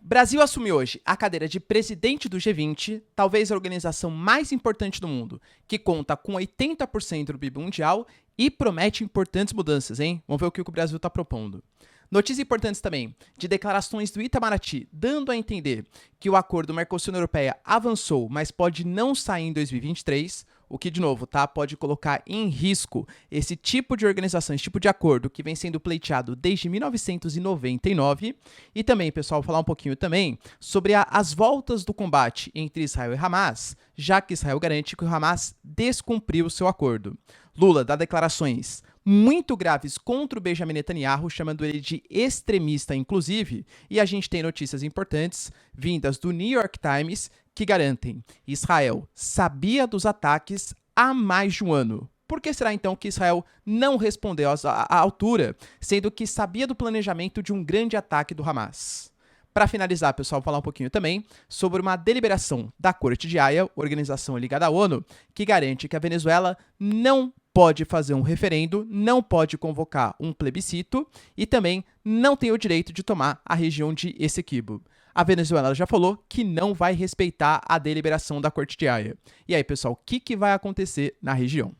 Brasil assume hoje a cadeira de presidente do G20, talvez a organização mais importante do mundo, que conta com 80% do PIB mundial e promete importantes mudanças, hein? Vamos ver o que o Brasil está propondo. Notícias importantes também, de declarações do Itamaraty, dando a entender que o acordo Mercosul-União Europeia avançou, mas pode não sair em 2023, o que, de novo, pode colocar em risco esse tipo de organização, esse tipo de acordo que vem sendo pleiteado desde 1999. E também, pessoal, falar um pouquinho também sobre as voltas do combate entre Israel e Hamas, já que Israel garante que o Hamas descumpriu o seu acordo. Lula dá declarações muito graves contra o Benjamin Netanyahu, chamando ele de extremista, inclusive, e a gente tem notícias importantes vindas do New York Times que garantem que Israel sabia dos ataques há mais de um ano. Por que será então que Israel não respondeu à altura, sendo que sabia do planejamento de um grande ataque do Hamas? Para finalizar, pessoal, vou falar um pouquinho também sobre uma deliberação da Corte de Haia, organização ligada à ONU, que garante que a Venezuela não pode fazer um referendo, não pode convocar um plebiscito e também não tem o direito de tomar a região de Essequibo. A Venezuela já falou que não vai respeitar a deliberação da Corte de Haia. E aí, pessoal, o que vai acontecer na região?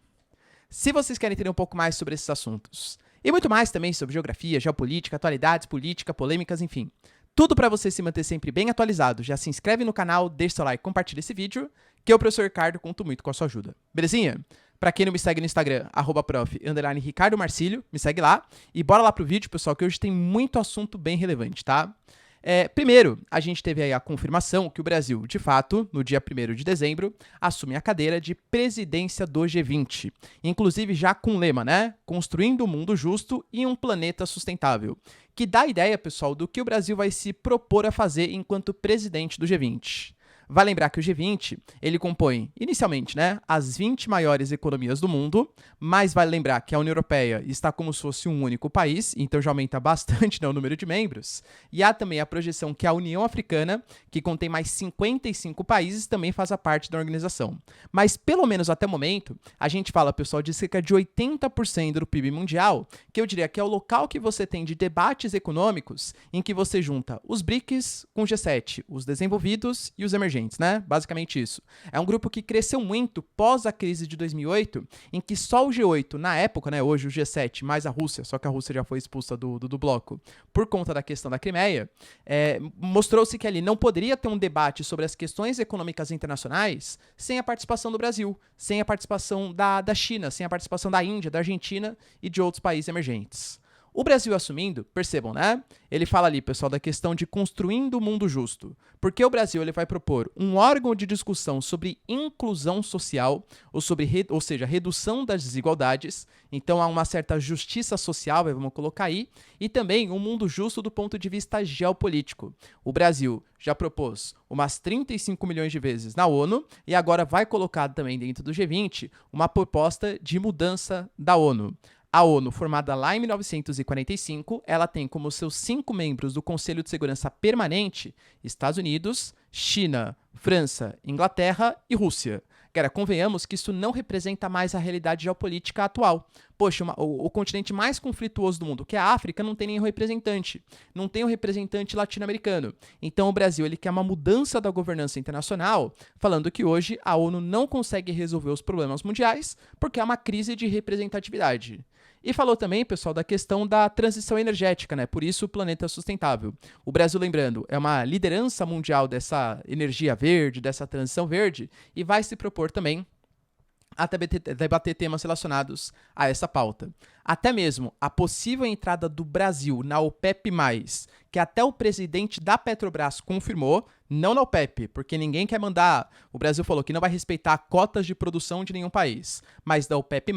Se vocês querem entender um pouco mais sobre esses assuntos, e muito mais também sobre geografia, geopolítica, atualidades, política, polêmicas, enfim, tudo para você se manter sempre bem atualizado, já se inscreve no canal, deixa seu like, compartilha esse vídeo, que eu, professor Ricardo, conto muito com a sua ajuda. Belezinha? Pra quem não me segue no Instagram, @prof_Ricardo Marcílio, me segue lá. E bora lá pro vídeo, pessoal, que hoje tem muito assunto bem relevante, tá? Primeiro, a gente teve aí a confirmação que o Brasil, de fato, no dia 1º de dezembro, assume a cadeira de presidência do G20. Inclusive já com o lema, né? Construindo um mundo justo e um planeta sustentável. Que dá a ideia, pessoal, do que o Brasil vai se propor a fazer enquanto presidente do G20. Vai lembrar que o G20, ele compõe, inicialmente, né, as 20 maiores economias do mundo, mas vale lembrar que a União Europeia está como se fosse um único país, então já aumenta bastante, né, o número de membros. E há também a projeção que a União Africana, que contém mais 55 países, também faz parte da organização. Mas, pelo menos até o momento, a gente fala, pessoal, de cerca de 80% do PIB mundial, que eu diria que é o local que você tem de debates econômicos, em que você junta os BRICS com o G7, os desenvolvidos e os emergentes. Né? Basicamente isso. É um grupo que cresceu muito pós a crise de 2008, em que só o G8, na época, né, hoje o G7 mais a Rússia, só que a Rússia já foi expulsa do bloco por conta da questão da Crimeia, mostrou-se que ali não poderia ter um debate sobre as questões econômicas internacionais sem a participação do Brasil, sem a participação da China, sem a participação da Índia, da Argentina e de outros países emergentes. O Brasil assumindo, percebam, né? Ele fala ali, pessoal, da questão de construindo o mundo justo. Porque o Brasil ele vai propor um órgão de discussão sobre inclusão social, ou seja, redução das desigualdades. Então, há uma certa justiça social, vamos colocar aí, e também um mundo justo do ponto de vista geopolítico. O Brasil já propôs umas 35 milhões de vezes na ONU e agora vai colocar também dentro do G20 uma proposta de mudança da ONU. A ONU, formada lá em 1945, ela tem como seus 5 membros do Conselho de Segurança Permanente Estados Unidos, China, França, Inglaterra e Rússia. Cara, convenhamos que isso não representa mais a realidade geopolítica atual. Poxa, o continente mais conflituoso do mundo, que é a África, não tem nenhum representante. Não tem um representante latino-americano. Então o Brasil ele quer uma mudança da governança internacional, falando que hoje a ONU não consegue resolver os problemas mundiais porque há uma crise de representatividade. E falou também, pessoal, da questão da transição energética, né? Por isso o planeta sustentável. O Brasil, lembrando, é uma liderança mundial dessa energia verde, dessa transição verde, e vai se propor também a debater temas relacionados a essa pauta. Até mesmo a possível entrada do Brasil na OPEP+, que até o presidente da Petrobras confirmou, não na OPEP, porque ninguém quer mandar, o Brasil falou que não vai respeitar cotas de produção de nenhum país, mas da OPEP+,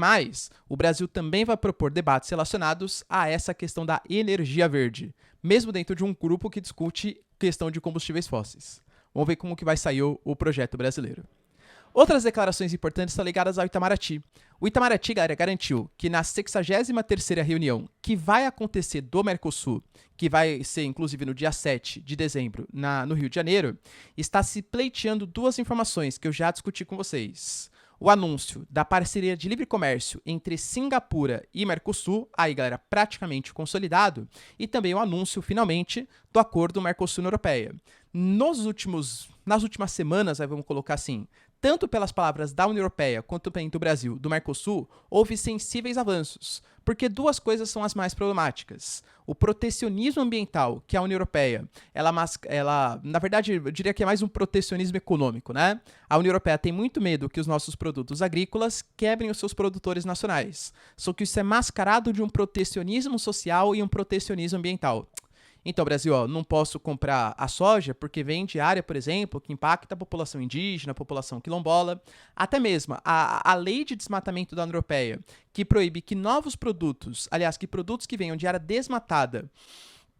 o Brasil também vai propor debates relacionados a essa questão da energia verde, mesmo dentro de um grupo que discute questão de combustíveis fósseis. Vamos ver como que vai sair o projeto brasileiro. Outras declarações importantes estão ligadas ao Itamaraty. O Itamaraty, galera, garantiu que na 63ª reunião que vai acontecer do Mercosul, que vai ser inclusive no dia 7 de dezembro no Rio de Janeiro, está se pleiteando duas informações que eu já discuti com vocês. o anúncio da parceria de livre comércio entre Singapura e Mercosul, aí galera, praticamente consolidado, e também o anúncio, finalmente, do acordo Mercosul-União Europeia. Nas últimas semanas, aí vamos colocar assim, tanto pelas palavras da União Europeia quanto também do Brasil, do Mercosul, houve sensíveis avanços, porque duas coisas são as mais problemáticas. O protecionismo ambiental, que a União Europeia, na verdade, eu diria que é mais um protecionismo econômico, né? A União Europeia tem muito medo que os nossos produtos agrícolas quebrem os seus produtores nacionais. Só que isso é mascarado de um protecionismo social e um protecionismo ambiental. Então, Brasil, ó, não posso comprar a soja porque vem de área, por exemplo, que impacta a população indígena, a população quilombola. Até mesmo a lei de desmatamento da União Europeia, que proíbe que novos produtos, aliás, que produtos que venham de área desmatada,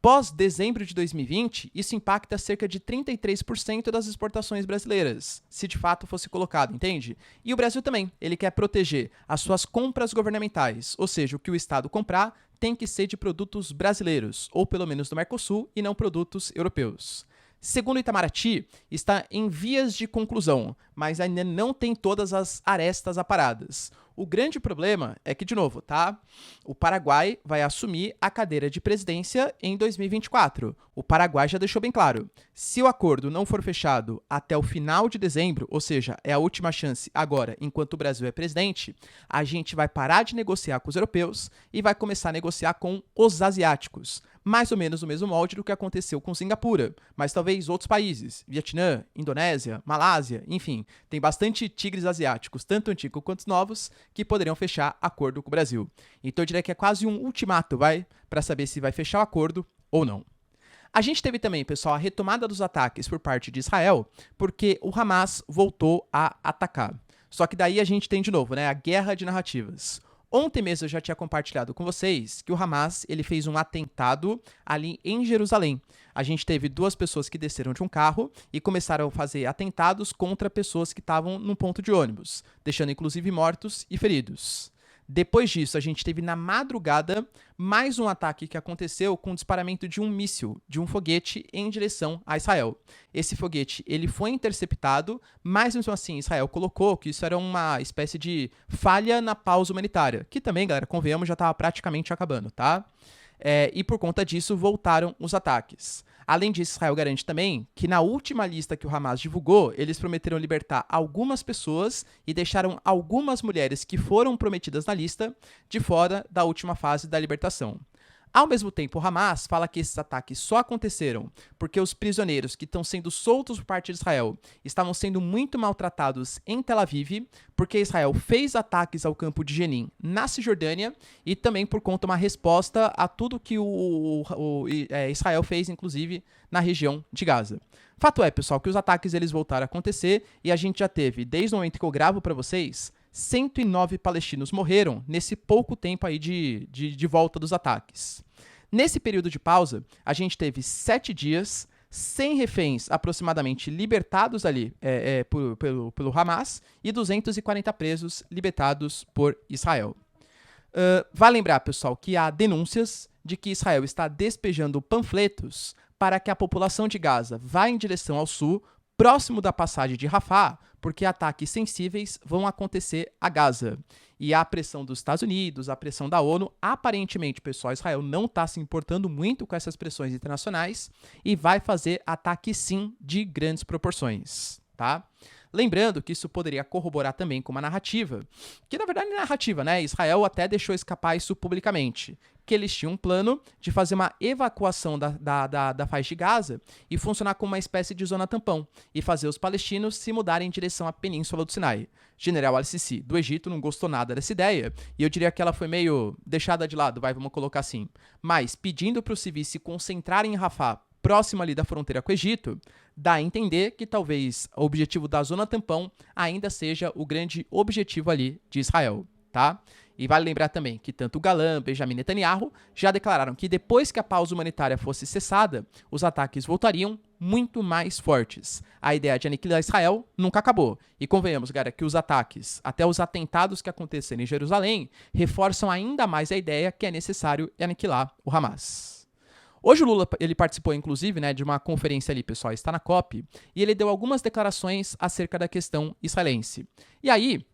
pós-dezembro de 2020, isso impacta cerca de 33% das exportações brasileiras, se de fato fosse colocado, entende? E o Brasil também, ele quer proteger as suas compras governamentais, ou seja, o que o Estado comprar tem que ser de produtos brasileiros, ou pelo menos do Mercosul, e não produtos europeus. Segundo Itamaraty, está em vias de conclusão, mas ainda não tem todas as arestas aparadas. O grande problema é que, de novo, tá? O Paraguai vai assumir a cadeira de presidência em 2024. O Paraguai já deixou bem claro. Se o acordo não for fechado até o final de dezembro, ou seja, é a última chance agora, enquanto o Brasil é presidente, a gente vai parar de negociar com os europeus e vai começar a negociar com os asiáticos. Mais ou menos no mesmo molde do que aconteceu com Singapura, mas talvez outros países, Vietnã, Indonésia, Malásia, enfim, tem bastante tigres asiáticos, tanto antigos quanto novos, que poderiam fechar acordo com o Brasil. Então eu diria que é quase um ultimato, para saber se vai fechar o acordo ou não. A gente teve também, pessoal, a retomada dos ataques por parte de Israel, porque o Hamas voltou a atacar. Só que daí a gente tem de novo, né, a guerra de narrativas. Ontem mesmo eu já tinha compartilhado com vocês que o Hamas ele fez um atentado ali em Jerusalém. A gente teve duas pessoas que desceram de um carro e começaram a fazer atentados contra pessoas que estavam num ponto de ônibus, deixando inclusive mortos e feridos. Depois disso, a gente teve na madrugada mais um ataque que aconteceu com o disparamento de um míssil, de um foguete em direção a Israel. Esse foguete ele foi interceptado, mas mesmo assim Israel colocou que isso era uma espécie de falha na pausa humanitária, que também, galera, convenhamos, já estava praticamente acabando, tá? E por conta disso voltaram os ataques. Além disso, Israel garante também que na última lista que o Hamas divulgou, eles prometeram libertar algumas pessoas e deixaram algumas mulheres que foram prometidas na lista de fora da última fase da libertação. Ao mesmo tempo, o Hamas fala que esses ataques só aconteceram porque os prisioneiros que estão sendo soltos por parte de Israel estavam sendo muito maltratados em Tel Aviv, porque Israel fez ataques ao campo de Jenin, na Cisjordânia, e também por conta de uma resposta a tudo que Israel fez, inclusive, na região de Gaza. Fato é, pessoal, que os ataques eles voltaram a acontecer e a gente já teve, desde o momento que eu gravo para vocês, 109 palestinos morreram nesse pouco tempo aí de volta dos ataques. Nesse período de pausa, a gente teve 7 dias, 100 reféns aproximadamente libertados ali pelo Hamas e 240 presos libertados por Israel. Vale lembrar, pessoal, que há denúncias de que Israel está despejando panfletos para que a população de Gaza vá em direção ao sul, próximo da passagem de Rafah, porque ataques sensíveis vão acontecer a Gaza. E a pressão dos Estados Unidos, a pressão da ONU, aparentemente, pessoal, Israel não está se importando muito com essas pressões internacionais e vai fazer ataques, sim, de grandes proporções, tá? Lembrando que isso poderia corroborar também com uma narrativa, que na verdade é narrativa, né? Israel até deixou escapar isso publicamente, que eles tinham um plano de fazer uma evacuação da faixa de Gaza e funcionar como uma espécie de zona tampão e fazer os palestinos se mudarem em direção à Península do Sinai. General Al-Sisi, do Egito, não gostou nada dessa ideia e eu diria que ela foi meio deixada de lado, vamos colocar assim, mas pedindo para os civis se concentrarem em Rafah, próximo ali da fronteira com o Egito, dá a entender que talvez o objetivo da zona tampão ainda seja o grande objetivo ali de Israel, tá? E vale lembrar também que tanto o Galã, Benjamin Netanyahu já declararam que depois que a pausa humanitária fosse cessada, os ataques voltariam muito mais fortes. A ideia de aniquilar Israel nunca acabou. E convenhamos, galera, que os ataques, até os atentados que aconteceram em Jerusalém, reforçam ainda mais a ideia que é necessário aniquilar o Hamas. Hoje o Lula ele participou, inclusive, de uma conferência ali, pessoal, está na COP, e ele deu algumas declarações acerca da questão israelense. E aí,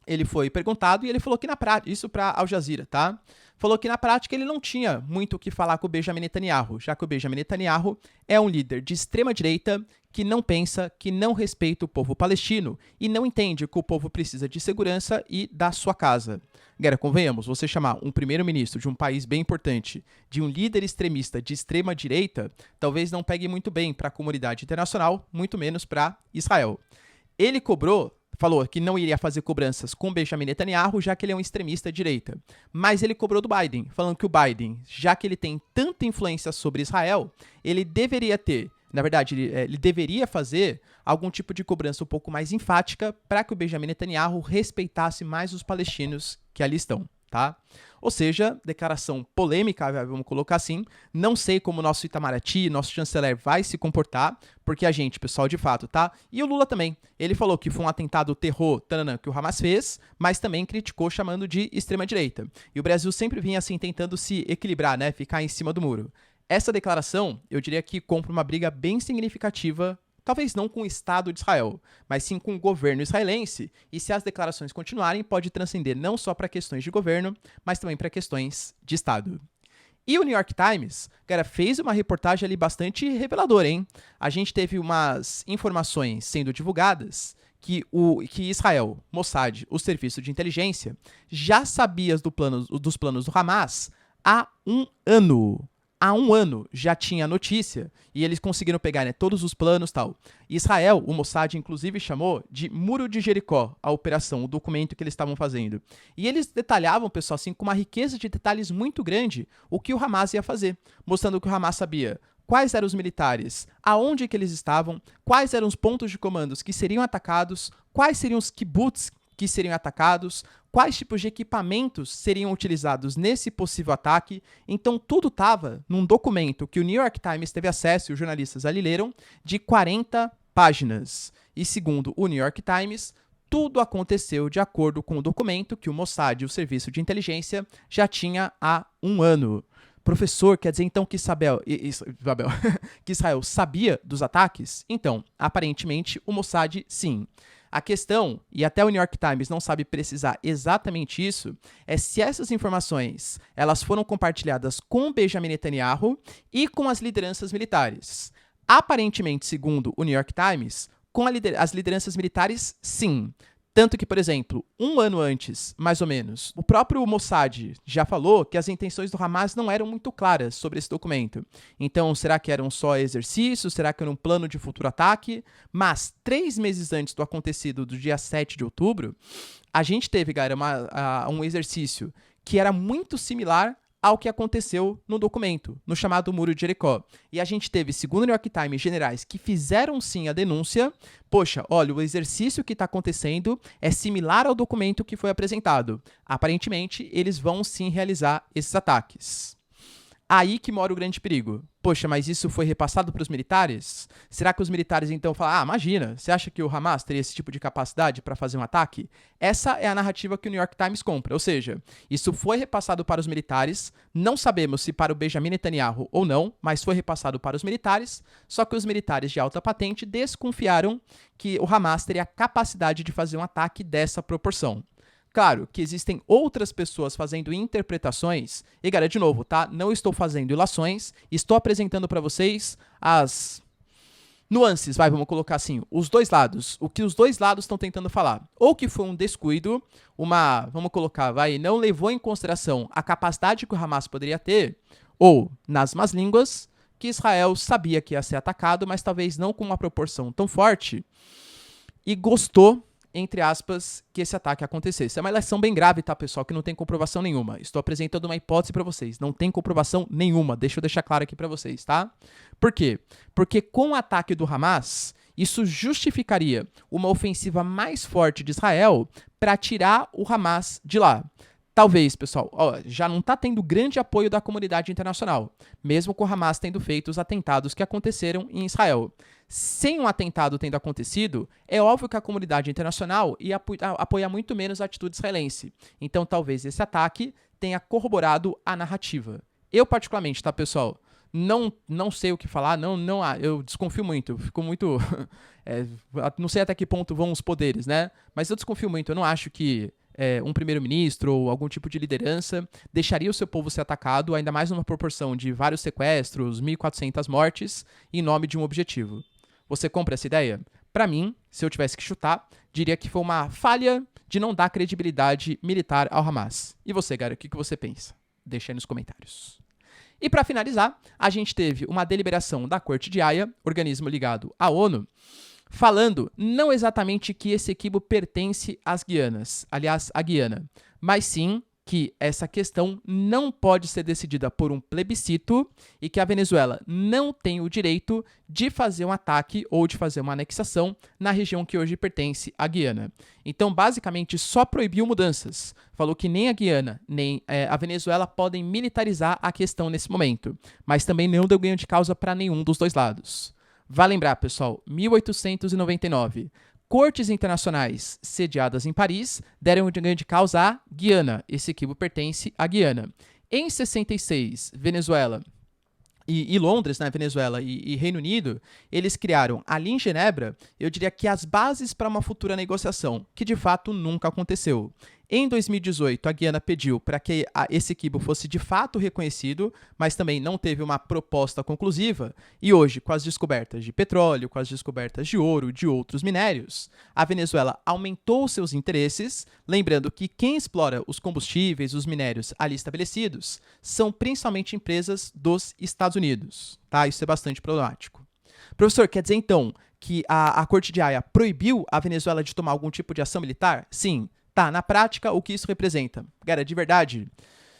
ele foi perguntado e ele falou que na prática, isso para Al Jazeera, tá? Falou que na prática ele não tinha muito o que falar com o Benjamin Netanyahu, já que o Benjamin Netanyahu é um líder de extrema direita que não pensa, que não respeita o povo palestino e não entende que o povo precisa de segurança e da sua casa. Galera, convenhamos, você chamar um primeiro-ministro de um país bem importante de um líder extremista de extrema direita, talvez não pegue muito bem para a comunidade internacional, muito menos para Israel. Ele falou que não iria fazer cobranças com Benjamin Netanyahu, já que ele é um extremista de direita. Mas ele cobrou do Biden, falando que o Biden, já que ele tem tanta influência sobre Israel, ele deveria ter, na verdade, ele deveria fazer algum tipo de cobrança um pouco mais enfática para que o Benjamin Netanyahu respeitasse mais os palestinos que ali estão, tá? Ou seja, declaração polêmica, vamos colocar assim. Não sei como o nosso Itamaraty, nosso chanceler vai se comportar, porque a gente, pessoal, de fato, tá? E o Lula também. Ele falou que foi um atentado terror que o Hamas fez, mas também criticou chamando de extrema-direita. E o Brasil sempre vinha assim tentando se equilibrar, né? Ficar em cima do muro. Essa declaração, eu diria que compra uma briga bem significativa, talvez não com o Estado de Israel, mas sim com o governo israelense, e se as declarações continuarem, pode transcender não só para questões de governo, mas também para questões de Estado. E o New York Times, cara, fez uma reportagem ali bastante reveladora, hein? A gente teve umas informações sendo divulgadas que Israel, Mossad, o serviço de inteligência, já sabia dos planos do Hamas há um ano. Há um ano já tinha notícia e eles conseguiram pegar, né, todos os planos e tal. Israel, o Mossad, inclusive, chamou de Muro de Jericó a operação, o documento que eles estavam fazendo. E eles detalhavam, pessoal, assim, com uma riqueza de detalhes muito grande, o que o Hamas ia fazer, mostrando que o Hamas sabia quais eram os militares, aonde que eles estavam, quais eram os pontos de comandos que seriam atacados, quais seriam os kibbutz que seriam atacados, quais tipos de equipamentos seriam utilizados nesse possível ataque. Então, tudo estava num documento que o New York Times teve acesso e os jornalistas ali leram, de 40 páginas. E segundo o New York Times, tudo aconteceu de acordo com o documento que o Mossad, o serviço de inteligência, já tinha há um ano. Professor, quer dizer então que que Israel sabia dos ataques? Então, aparentemente, o Mossad, sim. A questão, e até o New York Times não sabe precisar exatamente isso, é se essas informações elas foram compartilhadas com Benjamin Netanyahu e com as lideranças militares. Aparentemente, segundo o New York Times, com as lideranças militares, sim. Tanto que, por exemplo, um ano antes, mais ou menos, o próprio Mossad já falou que as intenções do Hamas não eram muito claras sobre esse documento. Então, será que eram só exercícios? Será que era um plano de futuro ataque? Mas, 3 meses antes do acontecido do dia 7 de outubro, a gente teve, galera, um exercício que era muito similar ao que aconteceu no documento, no chamado Muro de Jericó. E a gente teve, segundo o New York Times, generais que fizeram sim a denúncia. Poxa, olha, o exercício que está acontecendo é similar ao documento que foi apresentado. Aparentemente, eles vão sim realizar esses ataques. Aí que mora o grande perigo. Poxa, mas isso foi repassado para os militares? Será que os militares então falam, imagina, você acha que o Hamas teria esse tipo de capacidade para fazer um ataque? Essa é a narrativa que o New York Times compra, ou seja, isso foi repassado para os militares, não sabemos se para o Benjamin Netanyahu ou não, mas foi repassado para os militares, só que os militares de alta patente desconfiaram que o Hamas teria capacidade de fazer um ataque dessa proporção. Claro que existem outras pessoas fazendo interpretações, e galera, de novo, tá? Não estou fazendo ilações, estou apresentando para vocês as nuances, vamos colocar assim, os dois lados, o que os dois lados estão tentando falar. Ou que foi um descuido, vamos colocar, não levou em consideração a capacidade que o Hamas poderia ter, ou, nas más línguas, que Israel sabia que ia ser atacado, mas talvez não com uma proporção tão forte, e gostou, entre aspas, que esse ataque acontecesse. É uma eleição bem grave, tá, pessoal, que não tem comprovação nenhuma. Estou apresentando uma hipótese para vocês. Não tem comprovação nenhuma. Deixa eu deixar claro aqui para vocês, tá? Por quê? Porque com o ataque do Hamas, isso justificaria uma ofensiva mais forte de Israel para tirar o Hamas de lá. Talvez, pessoal, já não está tendo grande apoio da comunidade internacional, mesmo com o Hamas tendo feito os atentados que aconteceram em Israel. Sem um atentado tendo acontecido, é óbvio que a comunidade internacional ia apoiar muito menos a atitude israelense. Então, talvez esse ataque tenha corroborado a narrativa. Eu, particularmente, tá, pessoal? não sei o que falar, eu desconfio muito, eu fico muito... não sei até que ponto vão os poderes, né? Mas eu desconfio muito, eu não acho que um primeiro-ministro ou algum tipo de liderança deixaria o seu povo ser atacado, ainda mais numa proporção de vários sequestros, 1.400 mortes, em nome de um objetivo. Você compra essa ideia? Para mim, se eu tivesse que chutar, diria que foi uma falha de não dar credibilidade militar ao Hamas. E você, Gary, o que você pensa? Deixa aí nos comentários. E para finalizar, a gente teve uma deliberação da Corte de Haia, organismo ligado à ONU, falando não exatamente que esse equibo pertence às Guianas, aliás, à Guiana, mas sim que essa questão não pode ser decidida por um plebiscito e que a Venezuela não tem o direito de fazer um ataque ou de fazer uma anexação na região que hoje pertence à Guiana. Então, basicamente, só proibiu mudanças. Falou que nem a Guiana nem a Venezuela podem militarizar a questão nesse momento, mas também não deu ganho de causa para nenhum dos dois lados. Vale lembrar, pessoal, 1899. Cortes internacionais sediadas em Paris deram ganho de causa à Guiana. Esse equibo pertence à Guiana. Em 66, Venezuela e Londres, né, Venezuela e Reino Unido, eles criaram ali em Genebra, eu diria que as bases para uma futura negociação, que de fato nunca aconteceu. Em 2018, a Guiana pediu para que esse equibo fosse de fato reconhecido, mas também não teve uma proposta conclusiva. E hoje, com as descobertas de petróleo, com as descobertas de ouro e de outros minérios, a Venezuela aumentou seus interesses, lembrando que quem explora os combustíveis, os minérios ali estabelecidos, são principalmente empresas dos Estados Unidos. Tá? Isso é bastante problemático. Professor, quer dizer então que a Corte de Haia proibiu a Venezuela de tomar algum tipo de ação militar? Sim. Tá, na prática, o que isso representa? Cara, de verdade,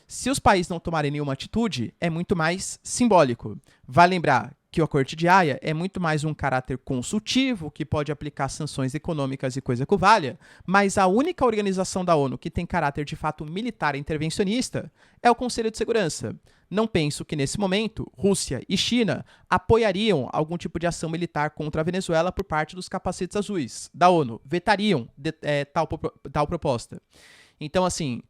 se os países não tomarem nenhuma atitude, é muito mais simbólico. Vale lembrar que a Corte de Haia é muito mais um caráter consultivo, que pode aplicar sanções econômicas e coisa que valha, mas a única organização da ONU que tem caráter de fato militar e intervencionista é o Conselho de Segurança. Não penso que, nesse momento, Rússia e China apoiariam algum tipo de ação militar contra a Venezuela por parte dos capacetes azuis da ONU, vetariam tal proposta. Então, assim,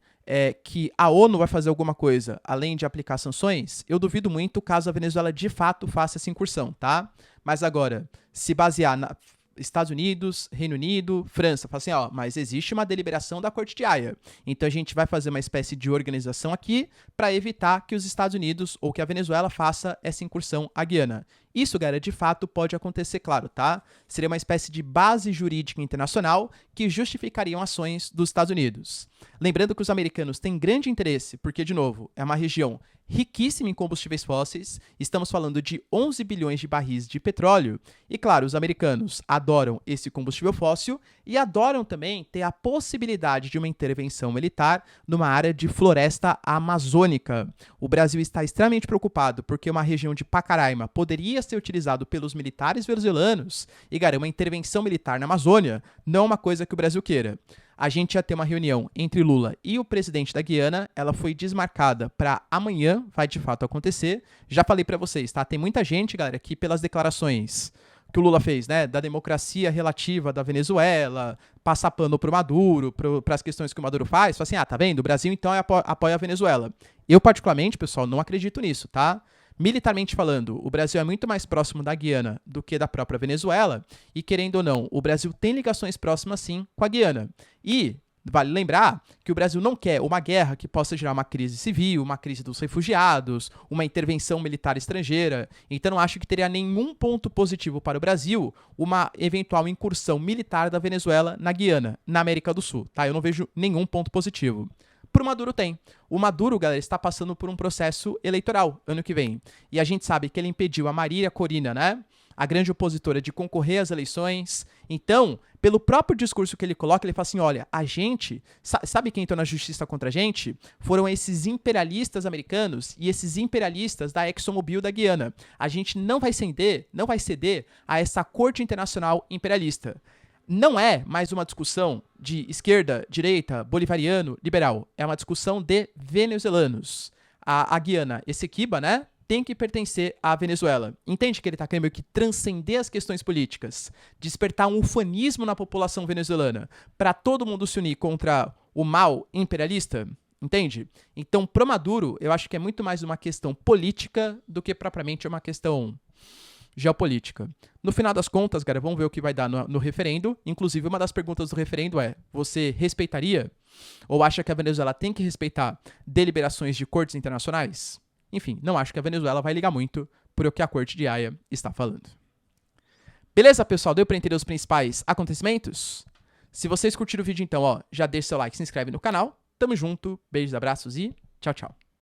que a ONU vai fazer alguma coisa além de aplicar sanções, eu duvido muito caso a Venezuela de fato faça essa incursão, tá? Mas agora, se basear na Estados Unidos, Reino Unido, França, fala assim, ó, mas existe uma deliberação da Corte de Haia. Então a gente vai fazer uma espécie de organização aqui para evitar que os Estados Unidos ou que a Venezuela faça essa incursão à Guiana. Isso, galera, de fato pode acontecer, claro, tá? Seria uma espécie de base jurídica internacional que justificariam ações dos Estados Unidos. Lembrando que os americanos têm grande interesse, porque, de novo, é uma região riquíssima em combustíveis fósseis, estamos falando de 11 bilhões de barris de petróleo, e claro, os americanos adoram esse combustível fóssil e adoram também ter a possibilidade de uma intervenção militar numa área de floresta amazônica. O Brasil está extremamente preocupado porque uma região de Pacaraima poderia ser utilizado pelos militares venezuelanos e, cara, uma intervenção militar na Amazônia não é uma coisa que o Brasil queira. A gente ia ter uma reunião entre Lula e o presidente da Guiana, ela foi desmarcada para amanhã, vai de fato acontecer. Já falei para vocês, tá? Tem muita gente, galera, que pelas declarações que o Lula fez, né, da democracia relativa da Venezuela, passar pano pro Maduro, para as questões que o Maduro faz, fala assim, tá vendo? O Brasil então apoia a Venezuela. Eu, particularmente, pessoal, não acredito nisso, tá? Militarmente falando, o Brasil é muito mais próximo da Guiana do que da própria Venezuela, e querendo ou não, o Brasil tem ligações próximas sim com a Guiana. E vale lembrar que o Brasil não quer uma guerra que possa gerar uma crise civil, uma crise dos refugiados, uma intervenção militar estrangeira. Então não acho que teria nenhum ponto positivo para o Brasil uma eventual incursão militar da Venezuela na Guiana, na América do Sul, tá? Eu não vejo nenhum ponto positivo. Pro Maduro tem. O Maduro, galera, está passando por um processo eleitoral ano que vem. E a gente sabe que ele impediu a Marília Corina, né, a grande opositora, de concorrer às eleições. Então, pelo próprio discurso que ele coloca, ele fala assim, olha, a gente, sabe quem entrou na justiça contra a gente? Foram esses imperialistas americanos e esses imperialistas da ExxonMobil da Guiana. A gente não vai ceder a essa corte internacional imperialista. Não é mais uma discussão de esquerda, direita, bolivariano, liberal. É uma discussão de venezuelanos. A Guiana Essequiba, né, tem que pertencer à Venezuela. Entende que ele está querendo meio que transcender as questões políticas, despertar um ufanismo na população venezuelana para todo mundo se unir contra o mal imperialista? Entende? Então, pro Maduro, eu acho que é muito mais uma questão política do que propriamente uma questão geopolítica. No final das contas, galera, vamos ver o que vai dar no referendo. Inclusive, uma das perguntas do referendo é: você respeitaria ou acha que a Venezuela tem que respeitar deliberações de cortes internacionais? Enfim, não acho que a Venezuela vai ligar muito por o que a Corte de Haia está falando. Beleza, pessoal? Deu para entender os principais acontecimentos? Se vocês curtiram o vídeo, então, já deixa seu like, se inscreve no canal. Tamo junto, beijos, abraços e tchau, tchau.